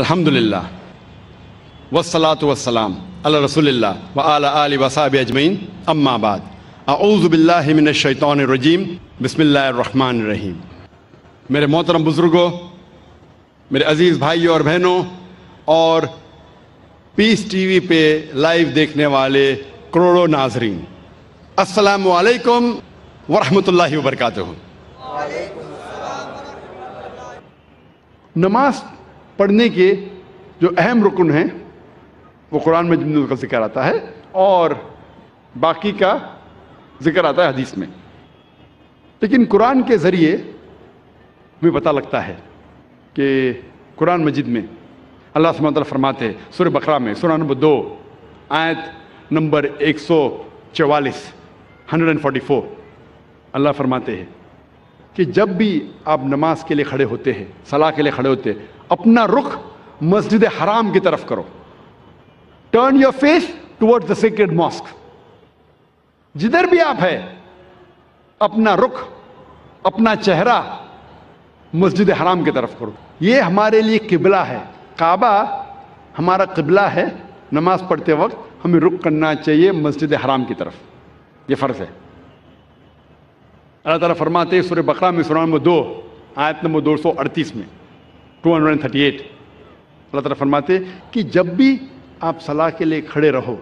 الحمدللہ والصلاة والسلام علی رسول اللہ وعلی آلہ وصحبہ اجمعین، اما بعد، اعوذ باللہ من الشیطان الرجیم، بسم اللہ الرحمن الرحیم۔ میرے محترم بزرگوں، میرے عزیز بھائیوں اور بہنوں، اور پیس ٹی وی پہ لائیو دیکھنے والے کروڑوں ناظرین، السلام علیکم ورحمۃ اللہ وبرکاتہ۔ نماز پڑھنے کے جو اہم رکن ہیں وہ قرآن میں جن کا ذکر آتا ہے اور باقی کا ذکر آتا ہے حدیث میں، لیکن قرآن کے ذریعے ہمیں پتہ لگتا ہے کہ قرآن مجید میں اللہ سبحانہ وتعالیٰ فرماتے ہیں سورہ بقرہ میں، سورہ نمبر 2 آیت نمبر 144 144، اللہ فرماتے ہیں کہ جب بھی آپ نماز کے لیے کھڑے ہوتے ہیں، صلاح کے لیے کھڑے ہوتے ہیں، اپنا رخ مسجد حرام کی طرف کرو۔ Turn your face toward the sacred mosque. جدھر بھی آپ ہیں اپنا رخ، اپنا چہرہ مسجد حرام کی طرف کرو۔ یہ ہمارے لیے قبلہ ہے، کعبہ ہمارا قبلہ ہے۔ نماز پڑھتے وقت ہمیں رخ کرنا چاہیے مسجد حرام کی طرف، یہ فرض ہے۔ اللہ تعالیٰ فرماتے ہیں سورہ بقرہ میں، سورہ نمبر 2 آیت نمبر 238 میں، 238، اللہ تعالیٰ فرماتے ہیں کہ جب بھی آپ صلاح کے لیے کھڑے رہو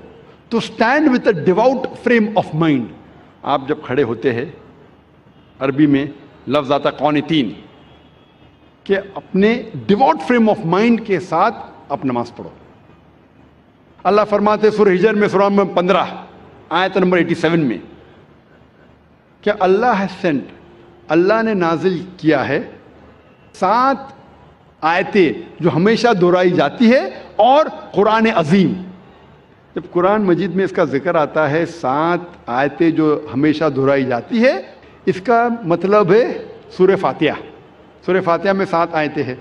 تو stand with a ڈیوٹ frame of mind. آپ جب کھڑے ہوتے ہیں، عربی میں لفظ آتا قانتین، کہ اپنے ڈیوٹ فریم آف مائنڈ کے ساتھ آپ نماز پڑھو۔ اللہ فرماتے ہیں سورہ ہجر میں، سورہ نمبر 15 آیت نمبر 87 میں، کہ اللہ has sent، اللہ نے نازل کیا ہے 7 آیتیں جو ہمیشہ دہرائی جاتی ہے، اور قرآن عظیم۔ جب قرآن مجید میں اس کا ذکر آتا ہے 7 آیتیں جو ہمیشہ دہرائی جاتی ہے، اس کا مطلب ہے سورہ فاتحہ۔ سورہ فاتحہ میں 7 آیتیں ہیں،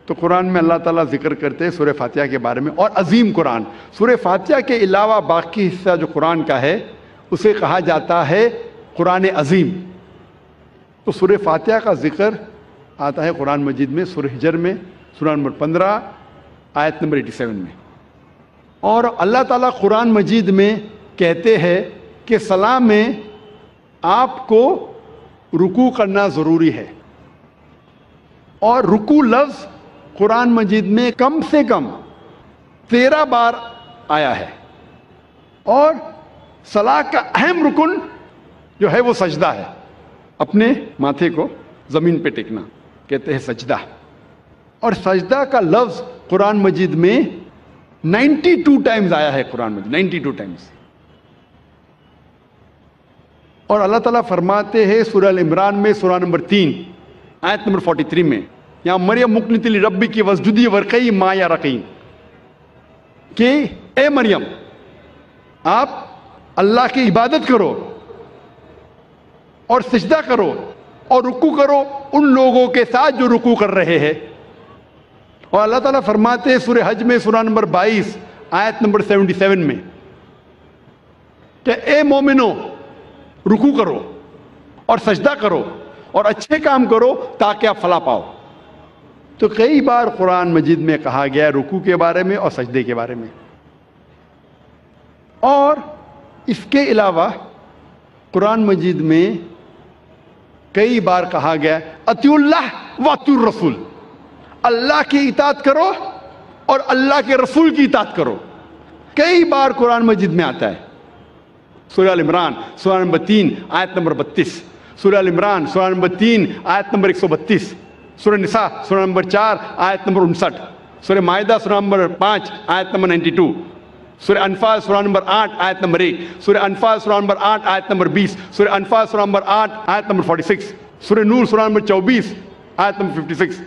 تو قرآن میں اللہ تعالیٰ ذکر کرتے ہیں سورہ فاتحہ کے بارے میں، اور عظیم قرآن۔ سورہ فاتحہ کے علاوہ باقی حصہ جو قرآن کا ہے اسے کہا جاتا ہے قرآن عظیم۔ تو سورہ فاتحہ کا ذکر آتا ہے قرآن مجید میں سورہ ہجر میں، سورہ نمبر 15 آیت نمبر 87 میں۔ اور اللہ تعالیٰ قرآن مجید میں کہتے ہیں کہ صلاح میں آپ کو رکوع کرنا ضروری ہے، اور رکوع لفظ قرآن مجید میں کم سے کم 13 بار آیا ہے۔ اور صلاح کا اہم رکن جو ہے وہ سجدہ ہے، اپنے ماتھے کو زمین پہ ٹیکنا کہتے ہیں سجدہ۔ اور سجدہ کا لفظ قرآن مجید میں 92 ٹائمز آیا ہے، قرآن مجید 92 ٹائمز۔ اور اللہ تعالیٰ فرماتے ہیں سورہ ال-عمران میں، سورہ نمبر 3 آیت نمبر 43 میں، یہاں مریم مقنتی لربی کی وسجدی ورقی ما یا رقین، کہ اے مریم آپ اللہ کی عبادت کرو اور سجدہ کرو اور رکوع کرو ان لوگوں کے ساتھ جو رکوع کر رہے ہیں۔ اور اللہ تعالیٰ فرماتے ہیں سورہ حج میں، سورہ نمبر 22 آیت نمبر 77 میں، کہ اے مومنو رکوع کرو اور سجدہ کرو اور اچھے کام کرو تاکہ آپ فلاح پاؤ۔ تو کئی بار قرآن مجید میں کہا گیا ہے رکوع کے بارے میں اور سجدے کے بارے میں۔ اور اس کے علاوہ قرآن مجید میں کئی بار کہا گیا اطیعوا اللہ واطیعوا الرسول، اللہ کی اطاعت کرو اور اللہ کے رسول کی اطاعت کرو۔ کئی بار قرآن مجید میں آتا ہے۔ سورہ ال-عمران سورہ نمبر 3 آیت نمبر 32، سورہ ال-عمران سورہ نمبر 3 آیت نمبر 132، سورہ نساء سورہ نمبر 4 آیت نمبر 59، سورہ مائدہ سورہ نمبر 5 آیت نمبر 92، سورہ انفال سورہ نمبر 8 آیت نمبر 1، سورہ انفال سورہ نمبر 8 آیت نمبر 20، سورہ انفال سورہ نمبر 8 آیت نمبر 46، سورہ نور سورہ نمبر 24 آیت نمبر 56،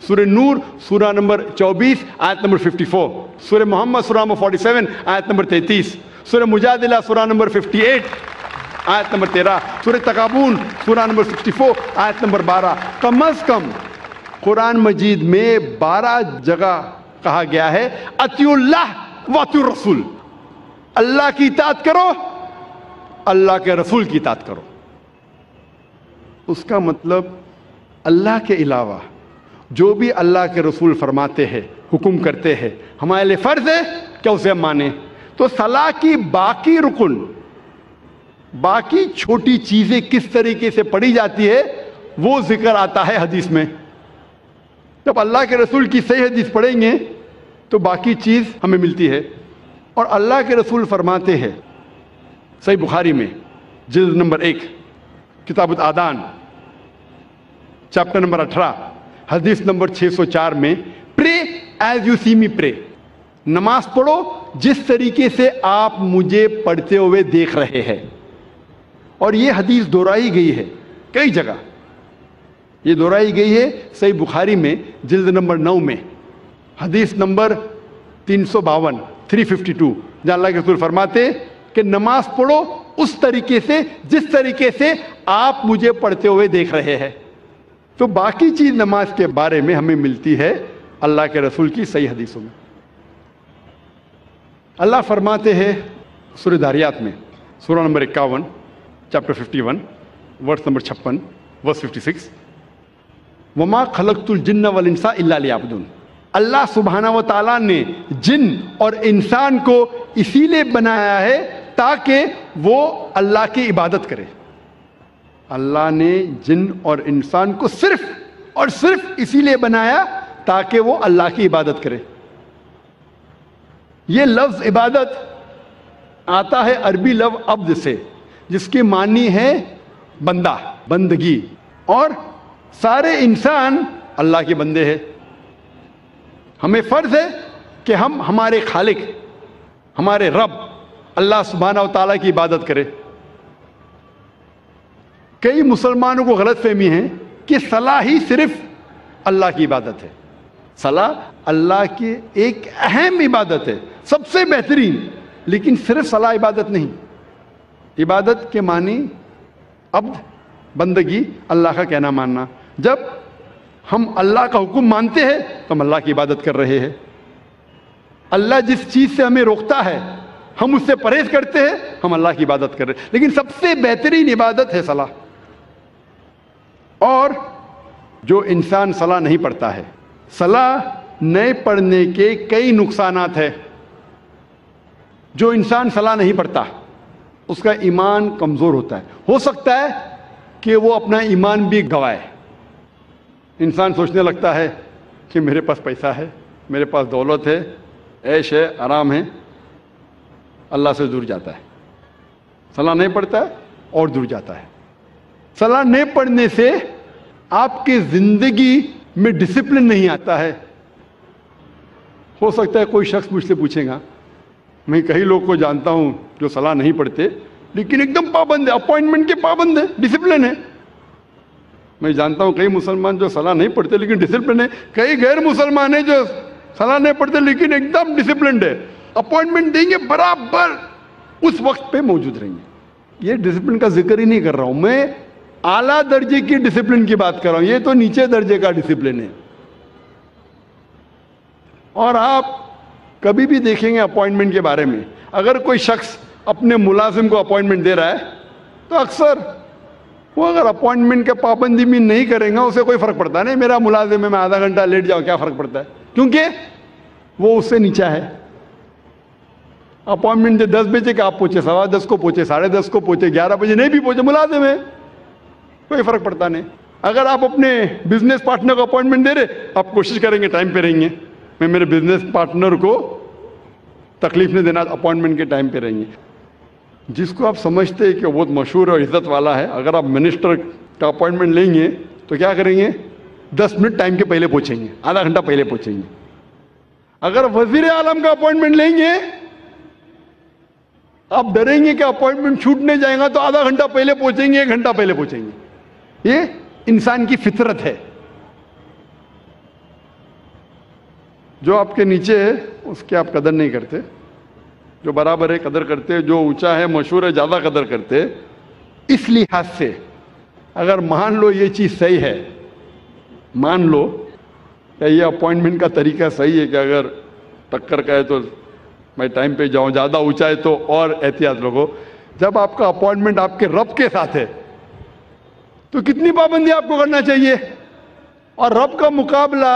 سورہ نور سورہ نمبر 24 آیت نمبر 54، سورہ محمد سورہ نمبر 47 آیت نمبر 33، سورہ مجادلہ سورہ نمبر 58 آیت نمبر 13، سورہ تغابن سورہ نمبر 64 آیت نمبر 12۔ کم از کم قرآن مجید میں 12 جگہ کہا گیا ہے اطیعوا اللہ واطیعوا الرسول، اللہ کی اطاعت کرو، اللہ کے رسول کی اطاعت کرو۔ اس کا مطلب اللہ کے علاوہ جو بھی اللہ کے رسول فرماتے ہیں حکم کرتے ہیں، ہمارے لیے فرض ہے کہ اسے ہم مانیں۔ تو صلاح کی باقی رکن، باقی چھوٹی چیزیں کس طریقے سے پڑھی جاتی ہے وہ ذکر آتا ہے حدیث میں۔ جب اللہ کے رسول کی صحیح حدیث پڑھیں گے تو باقی چیز ہمیں ملتی ہے۔ اور اللہ کے رسول فرماتے ہیں صحیح بخاری میں جلد نمبر 1 کتاب الآذان چیپٹر نمبر 18 حدیث نمبر 604 میں، پرے ایز یو سی می پرے، نماز پڑھو جس طریقے سے آپ مجھے پڑھتے ہوئے دیکھ رہے ہیں۔ اور یہ حدیث دہرائی گئی ہے کئی جگہ، یہ دہرائی گئی ہے صحیح بخاری میں جلد نمبر 9 میں حدیث نمبر 352 352، جہاں اللہ کے رسول فرماتے کہ نماز پڑھو اس طریقے سے جس طریقے سے آپ مجھے پڑھتے ہوئے دیکھ رہے ہیں۔ تو باقی چیز نماز کے بارے میں ہمیں ملتی ہے اللہ کے رسول کی صحیح حدیثوں میں۔ اللہ فرماتے ہیں سورہ داریات میں سورہ نمبر 51 چیپٹر 51 ورس نمبر 56 ورس 56، وما خلقت الجن والانس الا لیعبدون۔ اللہ سبحانہ و تعالیٰ نے جن اور انسان کو اسی لیے بنایا ہے تاکہ وہ اللہ کی عبادت کرے۔ اللہ نے جن اور انسان کو صرف اور صرف اسی لیے بنایا تاکہ وہ اللہ کی عبادت کرے۔ یہ لفظ عبادت آتا ہے عربی لفظ عبد سے، جس کے معنی ہے بندہ، بندگی، اور سارے انسان اللہ کے بندے ہیں۔ ہمیں فرض ہے کہ ہم ہمارے خالق، ہمارے رب اللہ سبحانہ و تعالیٰ کی عبادت کریں۔ کئی مسلمانوں کو غلط فہمی ہے کہ صلاح ہی صرف اللہ کی عبادت ہے۔ صلاح اللہ کی ایک اہم عبادت ہے، سب سے بہترین، لیکن صرف صلاح عبادت نہیں۔ عبادت کے معنی عبد، بندگی، اللہ کا کہنا ماننا۔ جب ہم اللہ کا حکم مانتے ہیں تو ہم اللہ کی عبادت کر رہے ہیں۔ اللہ جس چیز سے ہمیں روکتا ہے ہم اس سے پرہیز کرتے ہیں، ہم اللہ کی عبادت کر رہے ہیں۔ لیکن سب سے بہترین عبادت ہے صلاح۔ اور جو انسان صلاح نہیں پڑھتا ہے، صلاح نہیں پڑھنے کے کئی نقصانات ہیں۔ جو انسان صلاح نہیں پڑھتا اس کا ایمان کمزور ہوتا ہے، ہو سکتا ہے کہ وہ اپنا ایمان بھی گوائے۔ انسان سوچنے لگتا ہے کہ میرے پاس پیسہ ہے، میرے پاس دولت ہے، عیش ہے، آرام ہے، اللہ سے دور جاتا ہے۔ صلاح نہیں پڑھتا ہے اور دور جاتا ہے۔ صلاح نہیں پڑھنے سے آپ کی زندگی میں ڈسپلن نہیں آتا ہے۔ ہو سکتا ہے کوئی شخص مجھ سے پوچھے گا، میں کئی لوگ کو جانتا ہوں جو صلاح نہیں پڑھتے لیکن ایک دم پابند ہے، اپوائنٹمنٹ کے پابند ہے، ڈسپلن ہے۔ میں جانتا ہوں کئی مسلمان جو صلاح نہیں پڑھتے لیکن ڈسپلن ہے، کئی غیر مسلمان ہیں جو صلاح نہیں پڑھتے لیکن ایک دم ڈسپلنڈ ہے، اپوائنٹمنٹ دیں گے برابر اس وقت پہ موجود رہیں گے۔ یہ ڈسپلن کا ذکر ہی نہیں کر رہا ہوں، میں اعلیٰ درجے کی ڈسپلن کی بات کر رہا ہوں، یہ تو نیچے درجے کا ڈسپلن ہے۔ اور آپ کبھی بھی دیکھیں گے اپوائنٹمنٹ کے بارے میں، اگر کوئی شخص اپنے ملازم کو اپوائنٹمنٹ دے رہا ہے تو اکثر وہ اگر اپوائنٹمنٹ کے پابندی بھی نہیں کریں گا اسے کوئی فرق پڑتا نہیں، میرا ملازم ہے میں آدھا گھنٹہ لیٹ جاؤں کیا فرق پڑتا ہے، کیونکہ وہ اس سے نیچا ہے۔ اپوائنٹمنٹ دے 10 بجے کہ آپ پہنچے 10:15 کو پہنچے 10:30 کو پہنچے 11 بجے نہیں بھی پہنچے، ملازم ہے، کوئی فرق پڑتا نہیں۔ اگر آپ اپنے بزنس پارٹنر کو اپوائنٹمنٹ دے رہے، آپ کوشش کریں گے ٹائم پہ رہیں گے، میں میرے بزنس پارٹنر کو تکلیف نہیں دینا، اپوائنٹمنٹ کے ٹائم پہ رہیں گے۔ جس کو آپ سمجھتے ہیں کہ وہ بہت مشہور اور عزت والا ہے، اگر آپ منسٹر کا اپوائنٹمنٹ لیں گے تو کیا کریں گے، 10 منٹ ٹائم کے پہلے پہنچیں گے، آدھا گھنٹہ پہلے پہنچیں گے۔ اگر وزیر اعظم کا اپوائنٹمنٹ لیں گے آپ ڈریں گے کہ اپوائنٹمنٹ چھوٹنے جائے گا تو آدھا گھنٹہ پہلے پہنچیں گے، 1 گھنٹہ پہلے پہنچیں گے۔ یہ انسان کی فطرت ہے۔ جو آپ کے نیچے ہے اس کی آپ قدر نہیں کرتے، جو برابر ہے قدر کرتے، جو اونچا ہے مشہور ہے زیادہ قدر کرتے۔ اس لحاظ سے اگر مان لو یہ چیز صحیح ہے، مان لو کہ یہ اپوائنٹمنٹ کا طریقہ صحیح ہے کہ اگر ٹکر کا ہے تو میں ٹائم پہ جاؤں، زیادہ اونچا ہے تو اور احتیاط لوگو۔ جب آپ کا اپوائنٹمنٹ آپ کے رب کے ساتھ ہے تو کتنی پابندی آپ کو کرنا چاہیے، اور رب کا مقابلہ